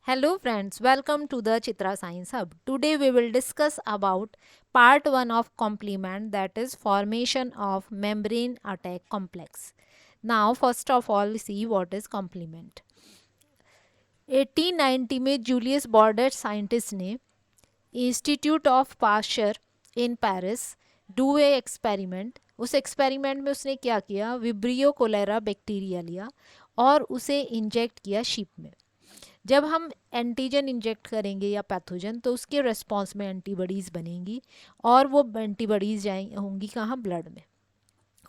Hello friends, welcome to the Chitra Science Hub. Today we will discuss about part 1 of complement, that is formation of membrane attack complex. Now first of all see what is complement. 1890 में Julius बॉर्डेट scientist ने institute of Pasteur in Paris do a experiment. उस experiment में उसने क्या किया, vibrio cholera bacteria लिया और उसे इंजेक्ट किया शीप में। जब हम एंटीजन इंजेक्ट करेंगे या पैथोजन तो उसके रिस्पॉन्स में एंटीबॉडीज़ बनेंगी और वो एंटीबॉडीज़ होंगी कहाँ, ब्लड में।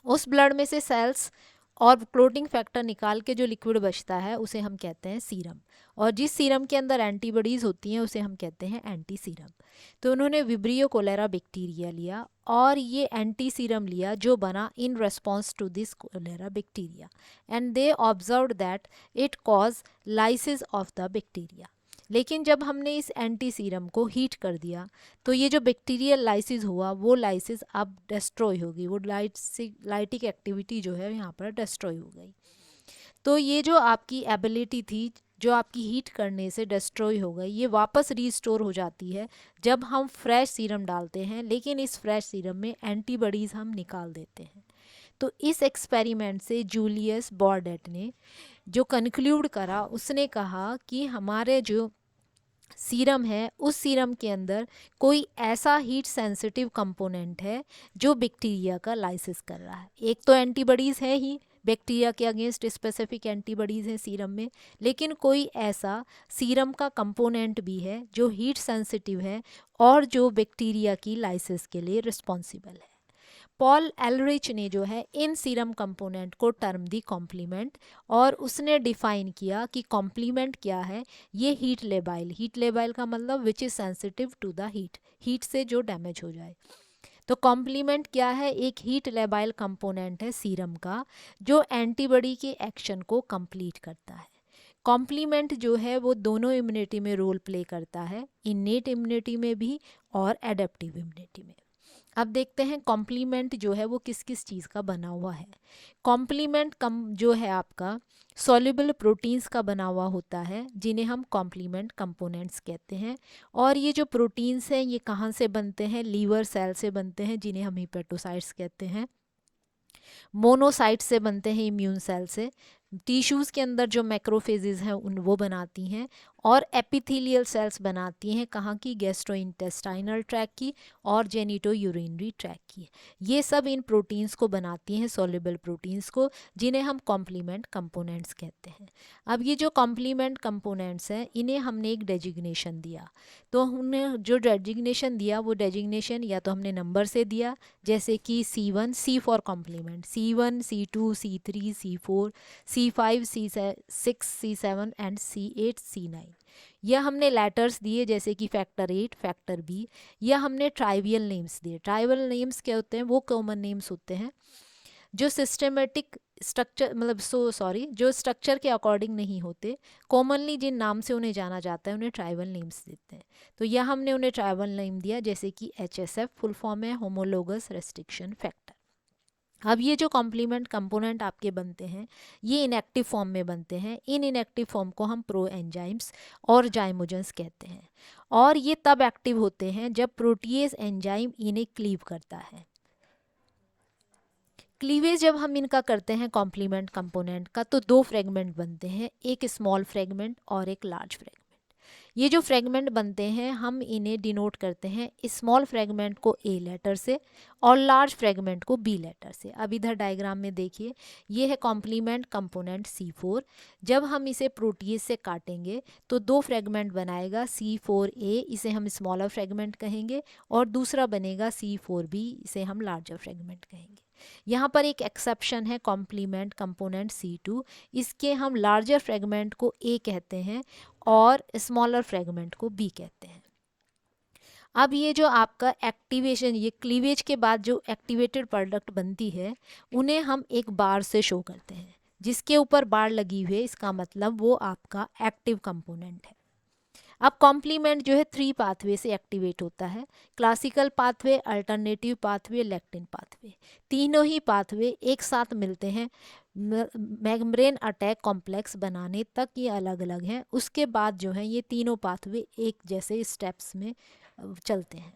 उस ब्लड में से सेल्स और क्लोटिंग फैक्टर निकाल के जो लिक्विड बचता है उसे हम कहते हैं सीरम, और जिस सीरम के अंदर एंटीबॉडीज़ होती हैं उसे हम कहते हैं एंटी सीरम। तो उन्होंने विब्रियो कोलेरा बैक्टीरिया लिया और ये एंटी सीरम लिया जो बना in response to this cholera bacteria, and they observed that it cause lysis of the bacteria. लेकिन जब हमने इस एंटी सीरम को हीट कर दिया तो ये जो बैक्टीरियल लाइसिस हुआ वो लाइसिस अब डिस्ट्रॉय होगी, वो लाइटिक एक्टिविटी जो है यहाँ पर डिस्ट्रॉय हो गई। तो ये जो आपकी एबिलिटी थी जो आपकी हीट करने से डिस्ट्रॉय हो गई, ये वापस रीस्टोर हो जाती है जब हम फ्रेश सीरम डालते हैं, लेकिन इस फ्रेश सीरम में एंटीबॉडीज़ हम निकाल देते हैं। तो इस एक्सपेरिमेंट से जूलियस बॉर्डेट ने जो कंक्लूड करा, उसने कहा कि हमारे जो सीरम है उस सीरम के अंदर कोई ऐसा हीट सेंसिटिव कंपोनेंट है जो बैक्टीरिया का लाइसिस कर रहा है। एक तो एंटीबॉडीज़ है ही, बैक्टीरिया के अगेंस्ट स्पेसिफिक एंटीबॉडीज़ हैं सीरम में, लेकिन कोई ऐसा सीरम का कंपोनेंट भी है जो हीट सेंसिटिव है और जो बैक्टीरिया की लाइसिस के लिए रिस्पॉन्सिबल है। पॉल एलरिच ने जो है इन सीरम कंपोनेंट को टर्म दी कॉम्प्लीमेंट, और उसने डिफाइन किया कि कॉम्प्लीमेंट क्या है। ये हीट लेबाइल का मतलब which is sensitive to the heat से जो डैमेज हो जाए। तो कॉम्प्लीमेंट क्या है, एक हीट लेबाइल कंपोनेंट है सीरम का जो एंटीबॉडी के एक्शन को कंप्लीट करता है। कॉम्प्लीमेंट जो है वो दोनों इम्यूनिटी में रोल प्ले करता है, इनेट इम्यूनिटी में भी और एडेप्टिव इम्यूनिटी में। अब देखते हैं कॉम्प्लीमेंट जो है वो किस किस चीज़ का बना हुआ है। कॉम्प्लीमेंट कम जो है आपका सॉल्युबल प्रोटीन्स का बना हुआ होता है जिन्हें हम कॉम्प्लीमेंट कंपोनेंट्स कहते हैं। और ये जो प्रोटीन्स हैं ये कहाँ से बनते हैं, लीवर सेल से बनते हैं जिन्हें हम हिपेटोसाइट्स कहते हैं। मोनोसाइट से बनते हैं इम्यून सेल से। टिश्यूज़ के अंदर जो मैक्रोफेजेस हैं उन वो बनाती हैं, और एपिथेलियल सेल्स बनाती हैं कहाँ की, गैस्ट्रोइंटेस्टाइनल ट्रैक की और जेनिटो यूरिनरी ट्रैक की। ये सब इन प्रोटीन्स को बनाती हैं, सॉल्युबल प्रोटीन्स को, जिन्हें हम कॉम्प्लीमेंट कंपोनेंट्स कहते हैं। अब ये जो कॉम्प्लीमेंट कंपोनेंट्स हैं इन्हें हमने एक डेजिग्नेशन दिया। तो हमने जो डेजिग्नेशन दिया वो डेजिग्नेशन या तो हमने नंबर से दिया, जैसे कि C1 C for complement, C1 C2 C3 C4 C5 C6 C7 and C8 C9। यह हमने लेटर्स दिए जैसे कि फैक्टर 8 फैक्टर बी, या हमने ट्राइवियल नेम्स दिए। ट्राइवियल नेम्स क्या होते हैं, वो कॉमन नेम्स होते हैं जो सिस्टमेटिक स्ट्रक्चर जो स्ट्रक्चर के अकॉर्डिंग नहीं होते, कॉमनली जिन नाम से उन्हें जाना जाता है उन्हें ट्राइबल नेम्स देते हैं। तो यह हमने उन्हें ट्राइबल नेम दिया, जैसे कि HSF फुल फॉर्म है होमोलोगस रेस्ट्रिक्शन फैक्टर। अब ये जो कॉम्प्लीमेंट कंपोनेंट आपके बनते हैं ये इनएक्टिव फॉर्म में बनते हैं। इन इनएक्टिव फॉर्म को हम प्रो एंजाइम्स और जाइमोजेंस कहते हैं, और ये तब एक्टिव होते हैं जब प्रोटीएज एंजाइम इन्हें क्लीव करता है। क्लीवेज जब हम इनका करते हैं कॉम्प्लीमेंट कंपोनेंट का, तो दो फ्रेगमेंट बनते हैं, एक स्मॉल फ्रेगमेंट और एक लार्ज फ्रेगमेंट। ये जो फ्रेगमेंट बनते हैं हम इन्हें डिनोट करते हैं, स्मॉल फ्रेगमेंट को A लेटर से और लार्ज फ्रेगमेंट को B लेटर से। अब इधर डायग्राम में देखिए, ये है कॉम्प्लीमेंट कंपोनेंट C4। जब हम इसे प्रोटीज से काटेंगे तो दो फ्रेगमेंट बनाएगा, C4A इसे हम स्मॉलर फ्रेगमेंट कहेंगे, और दूसरा बनेगा C4B, इसे हम लार्जर फ्रेगमेंट कहेंगे। यहाँ पर एक एक्सेप्शन है कॉम्प्लीमेंट कंपोनेंट C2, इसके हम लार्जर फ्रेगमेंट को A कहते हैं और स्मॉलर फ्रेगमेंट को B कहते हैं। अब ये जो आपका एक्टिवेशन, ये क्लीवेज के बाद जो एक्टिवेटेड प्रोडक्ट बनती है उन्हें हम एक बार से शो करते हैं, जिसके ऊपर बार लगी हुई है इसका मतलब वो आपका एक्टिव कंपोनेंट है। अब कॉम्प्लीमेंट जो है 3 पाथवे से एक्टिवेट होता है, classical pathway, alternative pathway, lectin pathway. तीनों ही पाथवे एक साथ मिलते हैं मेम्ब्रेन अटैक कॉम्प्लेक्स बनाने तक ये अलग अलग हैं। उसके बाद जो है ये तीनों पाथवे एक जैसे स्टेप्स में चलते हैं।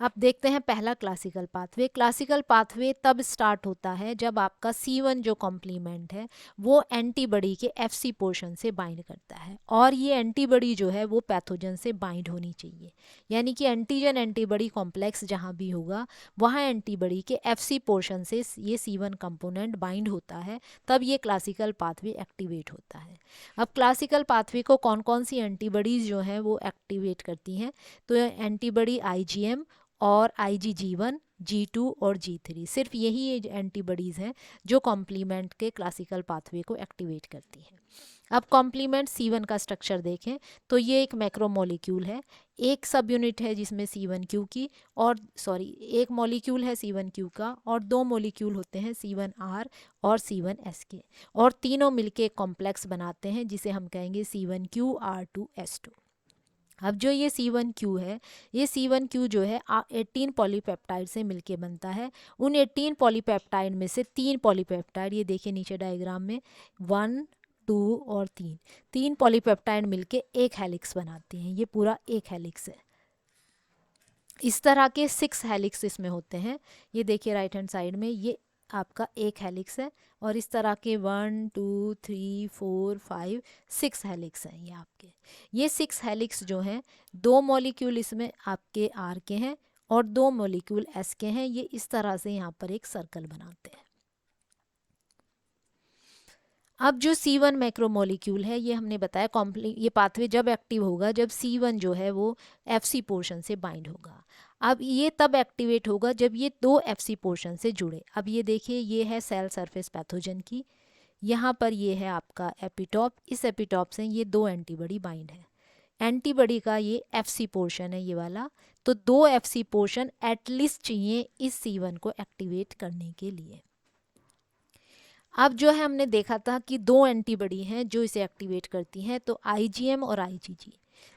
अब देखते हैं पहला क्लासिकल पाथवे। क्लासिकल पाथवे तब स्टार्ट होता है जब आपका C1 जो कॉम्प्लीमेंट है वो एंटीबॉडी के FC पोर्शन से बाइंड करता है, और ये एंटीबॉडी जो है वो पैथोजन से बाइंड होनी चाहिए। यानी कि एंटीजन एंटीबॉडी कॉम्प्लेक्स जहाँ भी होगा वहाँ एंटीबॉडी के FC पोर्शन से ये C1 कंपोनेंट बाइंड होता है, तब ये क्लासिकल पाथवे एक्टिवेट होता है। अब क्लासिकल पाथवे को कौन कौन सी एंटीबॉडीज़ जो हैं वो एक्टिवेट करती हैं, तो एंटीबॉडी IgM और IgG1, G2 और G3, सिर्फ यही एंटीबॉडीज़ हैं जो कॉम्प्लीमेंट के क्लासिकल पाथवे को एक्टिवेट करती हैं। अब कॉम्प्लीमेंट C1 का स्ट्रक्चर देखें तो ये एक मैक्रोमोलिक्यूल है, एक सब यूनिट है जिसमें C1Q की, और एक मॉलिक्यूल है C1Q का, और दो मॉलिक्यूल होते हैं C1R और C1S के, और तीनों मिलके एक कॉम्प्लेक्स बनाते हैं जिसे हम कहेंगे C1QR2S2। अब जो ये C1Q है, ये C1Q जो है 18 पॉलीपेप्टाइड से मिलके बनता है। उन 18 पॉलीपेप्टाइड में से 3 पॉलीपेप्टाइड, ये देखिए नीचे डायग्राम में 1, 2 और 3 पॉलीपेप्टाइड मिलके एक हेलिक्स बनाती हैं। ये पूरा एक हेलिक्स है। इस तरह के 6 हेलिक्स इसमें होते हैं। ये देखिए राइट हैंड साइड में ये आपका एक हेलिक्स है, और इस तरह के 1, 2, 3, 4, 5, 6 हेलिक्स हैं ये आपके। ये 6 हेलिक्स जो हैं, 2 मॉलिक्यूल इसमें आपके R के हैं और 2 मॉलिक्यूल S के हैं। ये इस तरह से यहाँ पर एक सर्कल बनाते हैं। अब जो C1 मैक्रोमोलिक्यूल है, ये हमने बताया ये पाथवे जब एक्टिव होगा जब C1 जो है वो FC पोर्शन से बाइंड होगा। अब ये तब एक्टिवेट होगा जब ये 2 FC पोर्शन से जुड़े। अब ये देखिए, ये है सेल सरफेस पैथोजन की, यहाँ पर ये है आपका एपिटॉप, इस एपिटॉप से ये 2 एंटीबॉडी बाइंड है। एंटीबॉडी का ये FC पोर्शन है ये वाला, तो 2 FC पोर्शन एटलीस्ट चाहिए इस C1 को एक्टिवेट करने के लिए। अब जो है हमने देखा था कि 2 एंटीबॉडी हैं जो इसे एक्टिवेट करती हैं, तो IgM और IgG।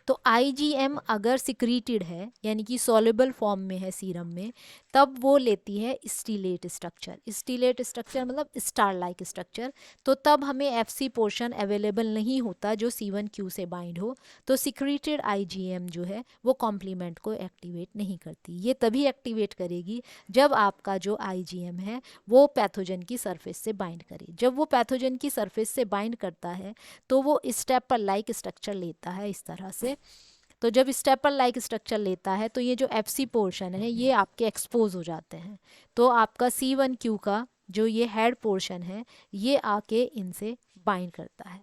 तो IgM अगर सिक्रीटेड है यानी कि सॉल्युबल फॉर्म में है सीरम में, तब वो लेती है स्टीलेट स्ट्रक्चर। स्टीलेट स्ट्रक्चर मतलब स्टार लाइक स्ट्रक्चर। तो तब हमें FC पोर्शन अवेलेबल नहीं होता जो C1Q से बाइंड हो, तो सिक्रीटेड IgM जो है वो कॉम्प्लीमेंट को एक्टिवेट नहीं करती। ये तभी एक्टिवेट करेगी जब आपका जो IgM है वो पैथोजन की सरफेस से बाइंड करे। जब वो पैथोजन की सरफेस से बाइंड करता है तो वो स्टेपर लाइक स्ट्रक्चर लेता है इस तरह से। तो जब स्टेपर लाइक स्ट्रक्चर लेता है तो ये जो FC पोर्शन है ये आपके एक्सपोज हो जाते हैं। तो आपका C1Q का जो ये हेड पोर्शन है ये आके इनसे बाइंड करता है।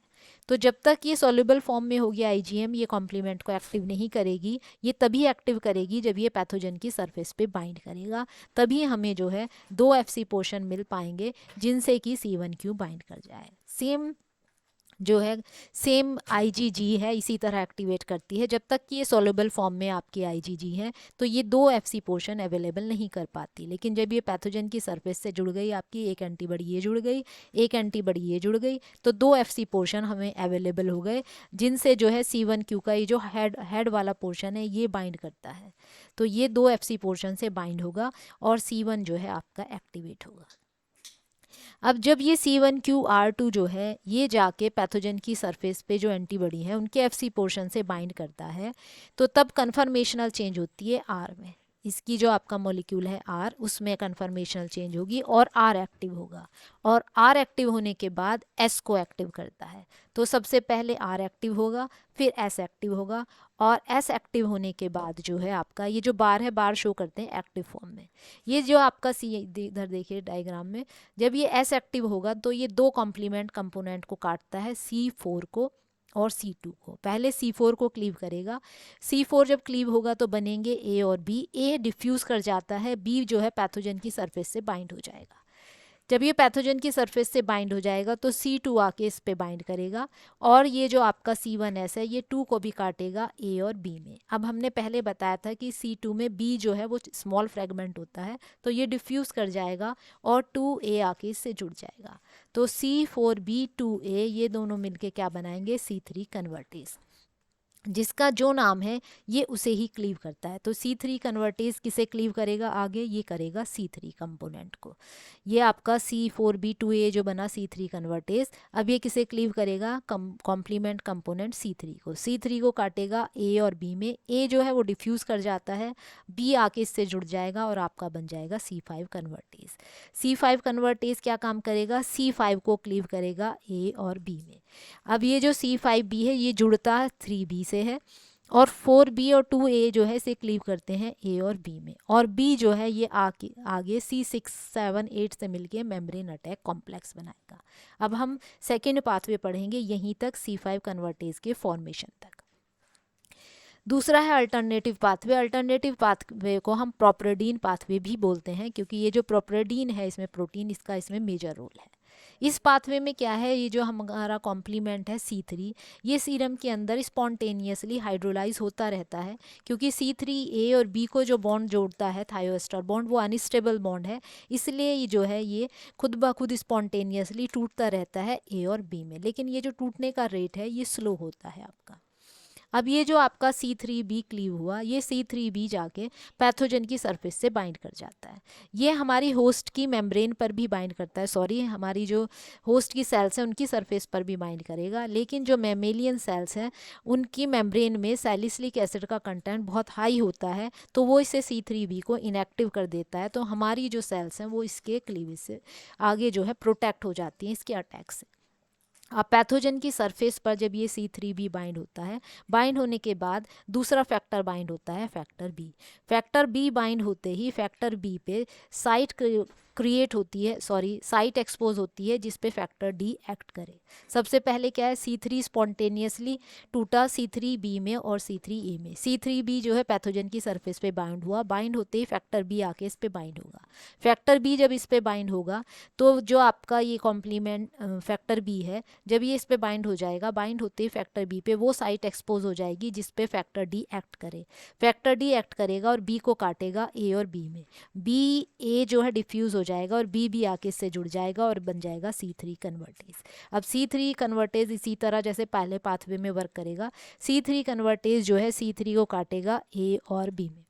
तो जब तक ये सॉल्युबल फॉर्म में होगी IgM, ये कॉम्प्लीमेंट को एक्टिव नहीं करेगी। ये तभी एक्टिव करेगी जब ये पैथोजन की सरफेस पे बाइंड करेगा, तभी हमें जो है 2 FC पोर्शन मिल पाएंगे जिनसे कि C1Q बाइंड कर जाए। सेम IgG है, इसी तरह एक्टिवेट करती है। जब तक कि ये सॉल्युबल फॉर्म में आपकी IgG है तो ये 2 FC पोर्शन अवेलेबल नहीं कर पाती, लेकिन जब ये पैथोजन की सरफेस से जुड़ गई, आपकी एक एंटीबॉडी ये जुड़ गई, एक एंटीबॉडी ये जुड़ गई, तो 2 FC पोर्शन हमें अवेलेबल हो गए जिनसे जो है C1Q का ये जो हेड वाला पोर्शन है ये बाइंड करता है। तो ये 2 FC पोर्शन से बाइंड होगा और C1 जो है आपका एक्टिवेट होगा। अब जब ये C1QR2 जो है ये जाके पैथोजन की सरफेस पे जो एंटीबॉडी है उनके FC पोर्शन से बाइंड करता है, तो तब कन्फर्मेशनल चेंज होती है R में। इसकी जो आपका मॉलिक्यूल है R, उसमें कन्फर्मेशनल चेंज होगी और R एक्टिव होगा, और R एक्टिव होने के बाद S को एक्टिव करता है। तो सबसे पहले R एक्टिव होगा, फिर S एक्टिव होगा, और S एक्टिव होने के बाद जो है आपका ये जो बार है, बार शो करते हैं एक्टिव फॉर्म में। ये जो आपका इधर देखिए डायग्राम में, जब ये S एक्टिव होगा तो ये 2 कॉम्प्लीमेंट कंपोनेंट को काटता है, C4 को और C2 को। पहले C4 को क्लीव करेगा। C4 जब क्लीव होगा तो बनेंगे A और B। A डिफ्यूज़ कर जाता है, B जो है पैथोजन की सरफेस से बाइंड हो जाएगा। जब ये पैथोजन की सरफेस से बाइंड हो जाएगा तो C2 आके इस पे बाइंड करेगा, और ये जो आपका C1S है ये 2 को भी काटेगा A और B में। अब हमने पहले बताया था कि C2 में B जो है वो स्मॉल फ्रेगमेंट होता है, तो ये डिफ्यूज़ कर जाएगा और 2A आके इससे जुड़ जाएगा। तो C4B2A ये दोनों मिलके क्या बनाएंगे, C3 कन्वर्टेज। जिसका जो नाम है ये उसे ही क्लीव करता है। तो C3 कन्वर्टेज किसे क्लीव करेगा आगे, ये करेगा C3 कंपोनेंट को। ये आपका C4B2A जो बना C3 कन्वर्टेज, अब ये किसे क्लीव करेगा, कॉम्प्लीमेंट कंपोनेंट C3 को। C3 को काटेगा A और B में, A जो है वो डिफ्यूज़ कर जाता है, B आके इससे जुड़ जाएगा और आपका बन जाएगा C5 कन्वर्टेज। C5 कन्वर्टेज क्या काम करेगा, C5 को क्लीव करेगा A और B में। अब ये जो C5B है ये जुड़ता है 3B से है, और 4B और 2A जो है इसे क्लीव करते हैं A और B में, और B जो है ये आगे C6, 7, 8 से मिलके मेम्ब्रेन अटैक कॉम्प्लेक्स बनाएगा। अब हम सेकेंड पाथवे पढ़ेंगे यहीं तक, C5 कन्वर्टेज के फॉर्मेशन तक। दूसरा है अल्टरनेटिव पाथवे। अल्टरनेटिव पाथवे को हम प्रोपरेडीन पाथवे भी बोलते हैं, क्योंकि ये जो प्रोपरेडीन है इसमें प्रोटीन, इसका इसमें मेजर रोल है। इस पाथवे में क्या है, ये जो हमारा कॉम्प्लीमेंट है C3, ये सीरम के अंदर स्पॉन्टेनियसली हाइड्रोलाइज होता रहता है, क्योंकि C3 A और B को जो बॉन्ड जोड़ता है थायोएस्टर बॉन्ड, वो अनस्टेबल बॉन्ड है, इसलिए ये जो है ये खुद ब खुद स्पॉन्टेनियसली टूटता रहता है A और B में, लेकिन ये जो टूटने का रेट है ये स्लो होता है आपका। अब ये जो आपका C3B क्लीव हुआ, ये C3B जाके पैथोजन की सरफेस से बाइंड कर जाता है। ये हमारी होस्ट की मेम्ब्रेन पर भी बाइंड करता है, सॉरी हमारी जो होस्ट की सेल्स हैं उनकी सरफेस पर भी बाइंड करेगा, लेकिन जो मेमेलियन सेल्स हैं उनकी मेम्ब्रेन में सैलिसिलिक एसिड का कंटेंट बहुत हाई होता है, तो वो इसे C3B को इनएक्टिव कर देता है। तो हमारी जो सेल्स हैं वो इसके क्लीवेज से आगे जो है प्रोटेक्ट हो जाती हैं इसके अटैक से। अब पैथोजन की सरफेस पर जब ये C3B बाइंड होता है, बाइंड होने के बाद दूसरा फैक्टर बाइंड होता है, factor B. Factor B bind होते ही फैक्टर बी पे साइट क्रिएट होती है, सॉरी साइट एक्सपोज होती है, जिस पे फैक्टर डी एक्ट करे। सबसे पहले क्या है, C3 स्पॉन्टेनियसली टूटा C3B में और C3A में। C3B जो है पैथोजन की सरफेस पे बाइंड हुआ, बाइंड होते ही फैक्टर बी आके इस पे बाइंड होगा। फैक्टर बी जब इस पे बाइंड होगा तो जो आपका ये कॉम्प्लीमेंट फैक्टर बी है, जब ये इस पे बाइंड हो जाएगा, बाइंड होते ही फैक्टर बी पे वो साइट एक्सपोज हो जाएगी जिस पे फैक्टर डी एक्ट करे। फैक्टर डी एक्ट करेगा और बी को काटेगा A और B में। बी A जो है डिफ्यूज हो जाएगा और बी आके इससे जुड़ जाएगा और बन जाएगा C3 कन्वर्टेज। अब C3 कन्वर्टेज इसी तरह जैसे पहले पाथवे में वर्क करेगा। C3 कन्वर्टेज जो है C3 को काटेगा A और B में।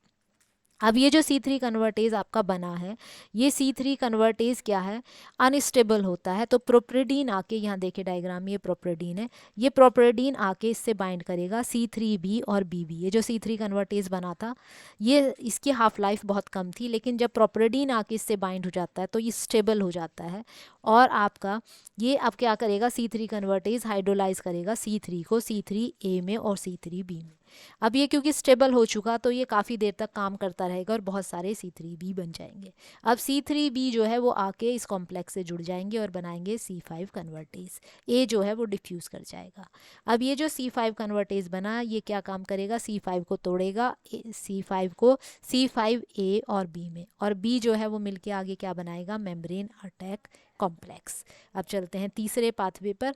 अब ये जो C3 कन्वर्टेज आपका बना है, ये C3 कन्वर्टेज क्या है, अनस्टेबल होता है। तो प्रोपरेडीन आके, यहाँ देखिए डायग्राम में ये प्रोपरेडीन है, ये प्रोपरेडीन आके इससे बाइंड करेगा C3B और BB। ये जो C3 कन्वर्टेज बना था ये इसकी हाफ लाइफ बहुत कम थी, लेकिन जब प्रोपरेडीन आके इससे बाइंड हो जाता है तो ये स्टेबल हो जाता है, और आपका ये अब क्या करेगा, C3 कन्वर्टेज हाइड्रोलाइज करेगा C3 को C3A में और C3B में। अब ये क्योंकि स्टेबल हो चुका तो ये काफ़ी देर तक काम करता रहेगा और बहुत सारे C3B बन जाएंगे। अब C3B जो है वो आके इस कॉम्प्लेक्स से जुड़ जाएंगे और बनाएंगे C5 कन्वर्टेज। A जो है वो डिफ्यूज़ कर जाएगा। अब ये जो C5 कन्वर्टेज बना ये क्या काम करेगा, C5 को तोड़ेगा, C5 को C5A और B में, और B जो है वो मिलके आगे क्या बनाएगा, मेम्ब्रेन अटैक कॉम्प्लेक्स। अब चलते हैं तीसरे पाथवे पर,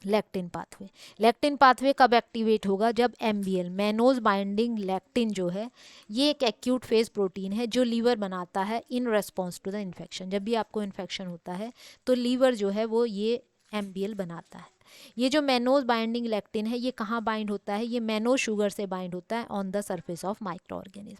लेक्टिन पाथवे। लेक्टिन पाथवे कब एक्टिवेट होगा, जब MBL मैनोज बाइंडिंग लेक्टिन जो है ये एक एक्यूट फेज प्रोटीन है जो लीवर बनाता है in response to the infection. जब भी आपको इन्फेक्शन होता है तो लीवर जो है वो ये MBL बनाता है। ये जो मैनोज बाइंडिंग लेक्टिन है ये कहाँ बाइंड होता है, ये मैनोज शुगर से बाइंड होता है on the surface of micro organism.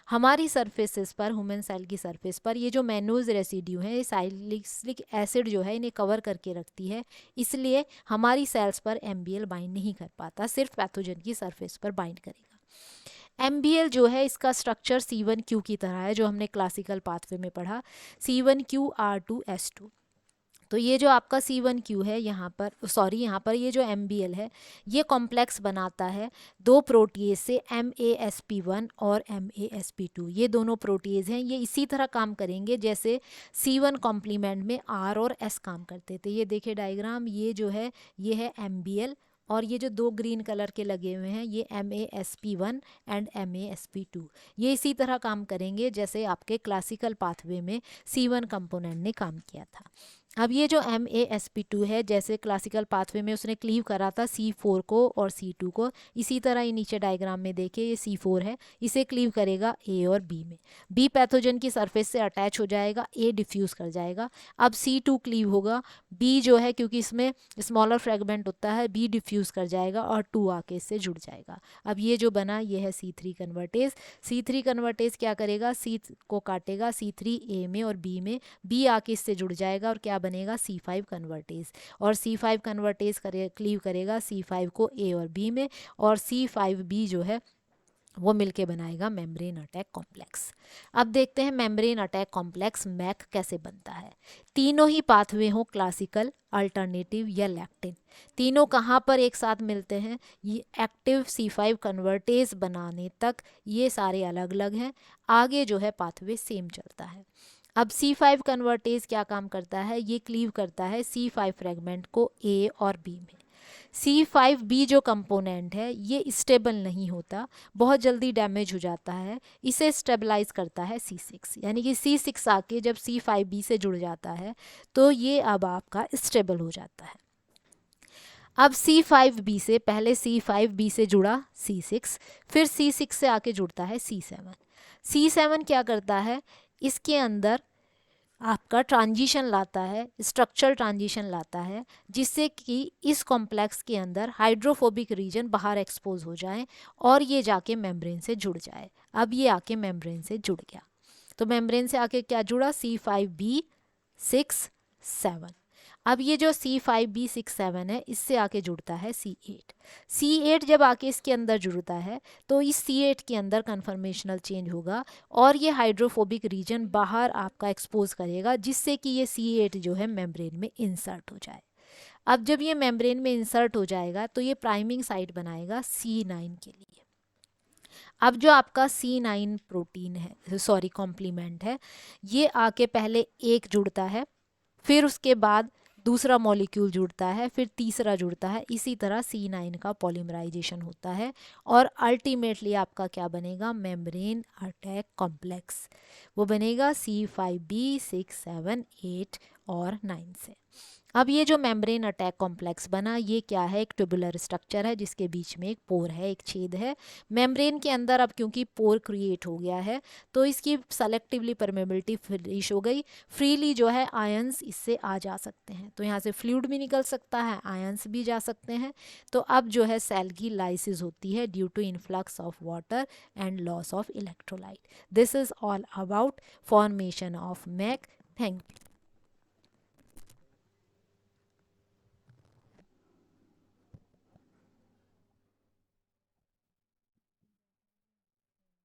हमारी सरफेसेस पर, ह्यूमन सेल की सरफेस पर ये जो मैनोज रेसिड्यू है, साइलिसिलिक एसिड जो है इन्हें कवर करके रखती है, इसलिए हमारी सेल्स पर MBL बाइंड नहीं कर पाता, सिर्फ पैथोजन की सरफेस पर बाइंड करेगा। MBL जो है इसका स्ट्रक्चर C1Q की तरह है, जो हमने क्लासिकल पाथवे में पढ़ा, C1QR2S2। तो ये जो आपका C1Q है यहाँ पर ये जो MBL है ये कॉम्प्लेक्स बनाता है दो प्रोटीएज से, MASP1 और MASP2। ये दोनों प्रोटीएज हैं, ये इसी तरह काम करेंगे जैसे C1 कॉम्प्लीमेंट में R और S काम करते थे। ये देखिए डायग्राम, ये जो है ये है MBL, और ये जो दो ग्रीन कलर के लगे हुए हैं ये MASP1 एंड MASP2। ये इसी तरह काम करेंगे जैसे आपके क्लासिकल पाथवे में C1 कंपोनेंट ने काम किया था। अब ये जो MAsP2 है, जैसे क्लासिकल पाथवे में उसने क्लीव करा था C4 को और C2 को, इसी तरह ये नीचे डायग्राम में देखिए ये C4 है, इसे क्लीव करेगा A और B में। B पैथोजन की सरफेस से अटैच हो जाएगा, A डिफ्यूज़ कर जाएगा। अब C2 क्लीव होगा, B जो है क्योंकि इसमें स्मॉलर फ्रेगमेंट होता है, B डिफ्यूज़ कर जाएगा और 2 आके इससे जुड़ जाएगा। अब ये जो बना ये है C3 कन्वर्टेज। C3 कन्वर्टेज क्या करेगा, C को काटेगा C3 A में और B में, B आके इससे जुड़ जाएगा और क्या बनेगा, C5 कन्वर्टेज। और C5 कन्वर्टेज क्लीव करेगा C5 को A और B में, और C5B जो है वो मिलके बनाएगा मेम्ब्रेन अटैक कॉम्प्लेक्स। अब देखते हैं मेम्ब्रेन अटैक कॉम्प्लेक्स मैक कैसे बनता है। तीनों ही पाथवे हों, क्लासिकल, अल्टरनेटिव या लैक्टिन, तीनों कहाँ पर एक साथ मिलते हैं, ये एक्टिव C5 कन्वर्टेज बनाने तक ये सारे अलग अलग हैं, आगे जो है पाथवे सेम चलता है। अब C5 कन्वर्टेज क्या काम करता है, ये क्लीव करता है C5 फ्रेगमेंट को A और B में। C5B जो कंपोनेंट है ये स्टेबल नहीं होता, बहुत जल्दी डैमेज हो जाता है, इसे स्टेबलाइज करता है C6, यानी कि C6 आके जब C5B से जुड़ जाता है तो ये अब आपका स्टेबल हो जाता है। अब C5B से, पहले C5B से जुड़ा C6, फिर C6 से आके जुड़ता है C7। C7 क्या करता है, इसके अंदर आपका ट्रांजिशन लाता है, स्ट्रक्चरल ट्रांजिशन लाता है, जिससे कि इस कॉम्प्लेक्स के अंदर हाइड्रोफोबिक रीजन बाहर एक्सपोज हो जाए और ये जाके मेम्ब्रेन से जुड़ जाए। अब ये आके मेम्ब्रेन से जुड़ गया, तो मेम्ब्रेन से आके क्या जुड़ा, C5B6 7। अब ये जो C5B6 7 है इससे आके जुड़ता है C8। C8 जब आके इसके अंदर जुड़ता है तो इस C8 के अंदर कन्फर्मेशनल चेंज होगा और ये हाइड्रोफोबिक रीजन बाहर आपका एक्सपोज करेगा, जिससे कि ये C8 जो है मेम्ब्रेन में इंसर्ट हो जाए। अब जब ये मेम्ब्रेन में इंसर्ट हो जाएगा तो ये प्राइमिंग साइट बनाएगा C9 के लिए। अब जो आपका C9 प्रोटीन है, सॉरी कॉम्प्लीमेंट है, ये आके पहले एक जुड़ता है, फिर उसके बाद दूसरा मॉलिक्यूल जुड़ता है, फिर तीसरा जुड़ता है, इसी तरह C9 का पॉलीमराइजेशन होता है और अल्टीमेटली आपका क्या बनेगा, मेम्ब्रेन अटैक कॉम्प्लेक्स। वो बनेगा C5B6 7 8 और 9 से। अब ये जो मेम्ब्रेन अटैक कॉम्प्लेक्स बना ये क्या है, एक ट्यूबुलर स्ट्रक्चर है जिसके बीच में एक पोर है, एक छेद है। मेम्ब्रेन के अंदर अब क्योंकि पोर क्रिएट हो गया है तो इसकी सेलेक्टिवली परमेबिलिटी फिनिश हो गई, फ्रीली जो है आयंस इससे आ जा सकते हैं, तो यहाँ से फ्लूइड भी निकल सकता है, आयंस भी जा सकते हैं। तो अब जो है सेल की लाइसिस होती है due to influx of water and loss of electrolyte. This is all about formation of MAC. Thank you.